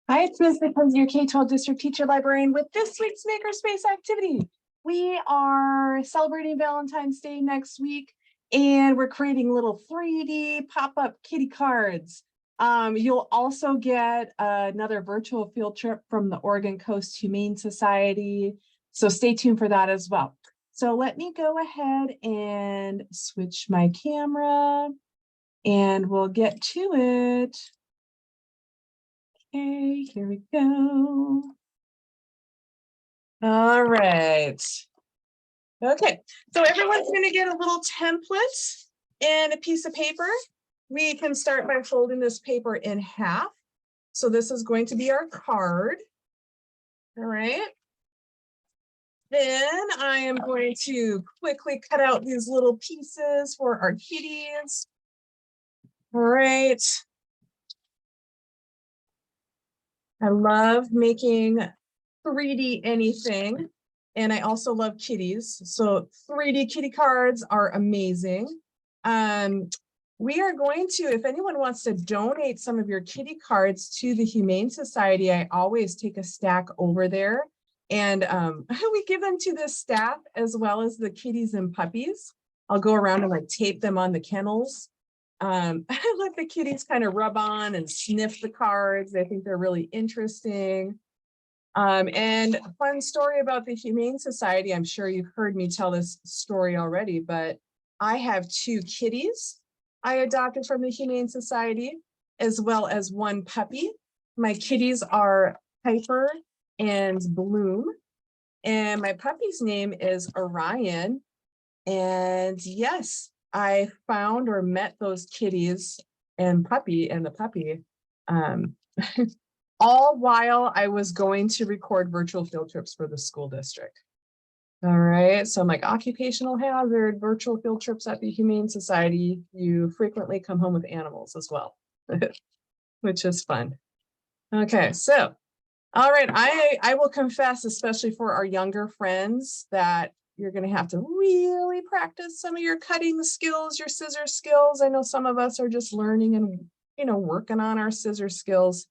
Hi, it's Ms. McKenzie, your K-12 district teacher librarian with this week's Makerspace activity. We are celebrating Valentine's Day next week, and we're creating little 3D pop-up kitty cards. You'll also get another virtual field trip from the Oregon Coast Humane Society, so stay tuned for that as well. So let me go ahead and switch my camera, and we'll get to it. Okay, here we go. All right. Okay, so everyone's going to get a little template and a piece of paper. We can start by folding this paper in half. So this is going to be our card. All right. Then I am going to quickly cut out these little pieces for our kitties. All right. I love making 3D anything. And I also love kitties. So 3D kitty cards are amazing. We are going to, if anyone wants to donate some of your kitty cards to the Humane Society, I always take a stack over there. And we give them to the staff as well as the kitties and puppies. I'll go around and like tape them on the kennels. I let the kitties kind of rub on and sniff the cards. I think they're really interesting. And a fun story about the Humane Society. I'm sure you've heard me tell this story already, but I have 2 kitties I adopted from the Humane Society, as well as 1 puppy. My kitties are Piper and Bloom, and my puppy's name is Orion. And yes, I found or met those kitties and the puppy, all while I was going to record virtual field trips for the school district. All right, so I'm like, occupational hazard, virtual field trips at the Humane Society. You frequently come home with animals as well, which is fun. Okay, so, all right, I will confess, especially for our younger friends, that you're gonna have to really practice some of your cutting skills, your scissor skills. I know some of us are just learning and, working on our scissor skills.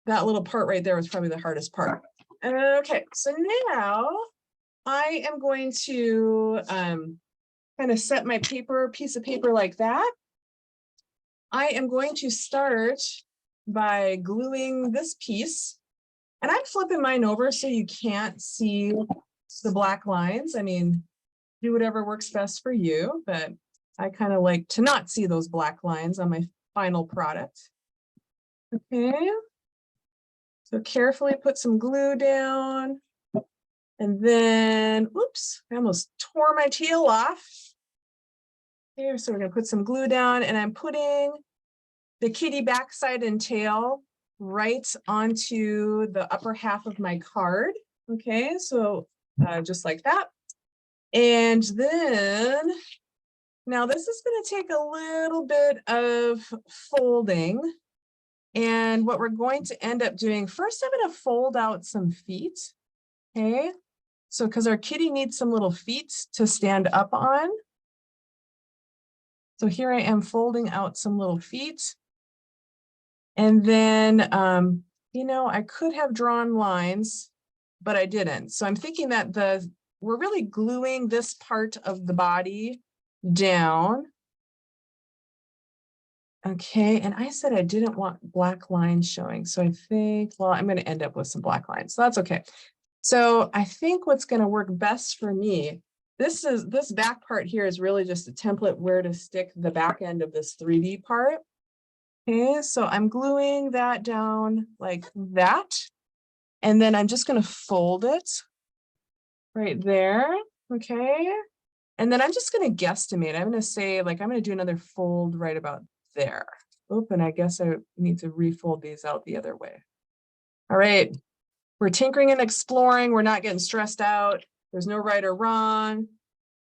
That little part right there was probably the hardest part. Okay, so now I am going to kind of set my piece of paper like that. I am going to start by gluing this piece, and I'm flipping mine over so you can't see the black lines. I mean, do whatever works best for you, but I kind of like to not see those black lines on my final product. Okay. So carefully put some glue down. And then, oops, I almost tore my tail off. Here, so we're gonna put some glue down, and I'm putting the kitty backside and tail right onto the upper half of my card. Okay, so just like that. And then, now this is gonna take a little bit of folding. And what we're going to end up doing, first I'm gonna fold out some feet, okay? So, because our kitty needs some little feet to stand up on. So here I am folding out some little feet. And then, I could have drawn lines, but I didn't. So I'm thinking that we're really gluing this part of the body down. Okay, and I said I didn't want black lines showing. So I think, well, I'm going to end up with some black lines. So that's okay. So I think what's going to work best for me, this back part here is really just a template where to stick the back end of this 3D part. Okay, so I'm gluing that down like that. And then I'm just going to fold it right there. Okay. And then I'm just going to guesstimate. I'm going to say, like, I'm going to do another fold right about there. Oop, and I guess I need to refold these out the other way. All right. We're tinkering and exploring. We're not getting stressed out. There's no right or wrong.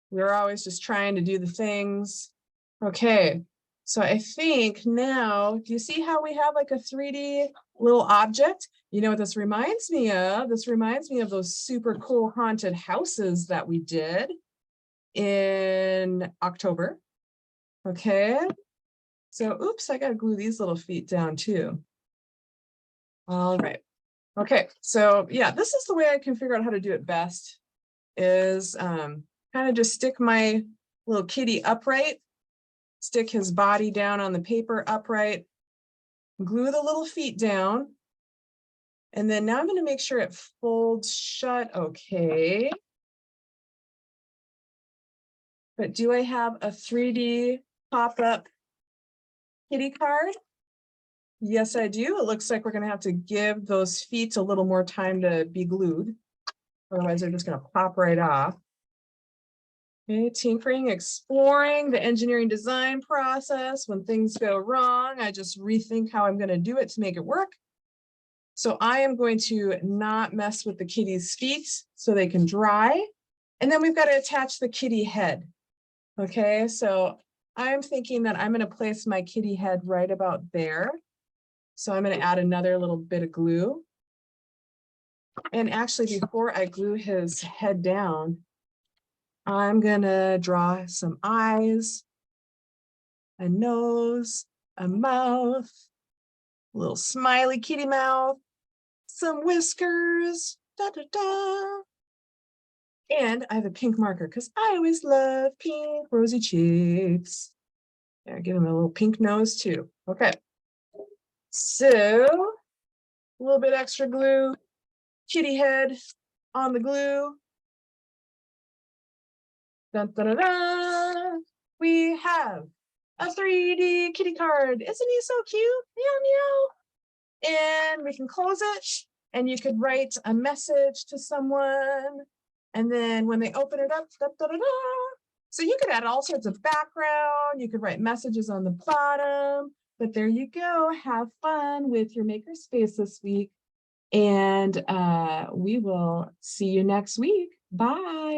We're always just trying to do the things. Okay. So I think now, do you see how we have like a 3D little object? You know what this reminds me of? This reminds me of those super cool haunted houses that we did in October. Okay. So, oops, I got to glue these little feet down too. All right. Okay, so yeah, this is the way I can figure out how to do it best is kind of just stick my little kitty upright, stick his body down on the paper upright, glue the little feet down. And then now I'm going to make sure it folds shut. Okay. But do I have a 3D pop-up kitty card? Yes, I do. It looks like we're going to have to give those feet a little more time to be glued. Otherwise, they're just going to pop right off. Okay, tinkering, exploring the engineering design process. When things go wrong, I just rethink how I'm going to do it to make it work. So I am going to not mess with the kitty's feet so they can dry. And then we've got to attach the kitty head. Okay, so I'm thinking that I'm going to place my kitty head right about there. So I'm going to add another little bit of glue. And actually, before I glue his head down, I'm going to draw some eyes, a nose, a mouth, a little smiley kitty mouth, some whiskers, da da da. And I have a pink marker because I always love pink rosy cheeks. Yeah, give him a little pink nose too. Okay. So a little bit extra glue, kitty head on the glue. Dun, dun, dun, dun. We have a 3D kitty card. Isn't he so cute? Meow, meow. And we can close it and you could write a message to someone. And then when they open it up, da, da, da, da. So you could add all sorts of background. You could write messages on the bottom. But there you go. Have fun with your makerspace this week. And we will see you next week. Bye.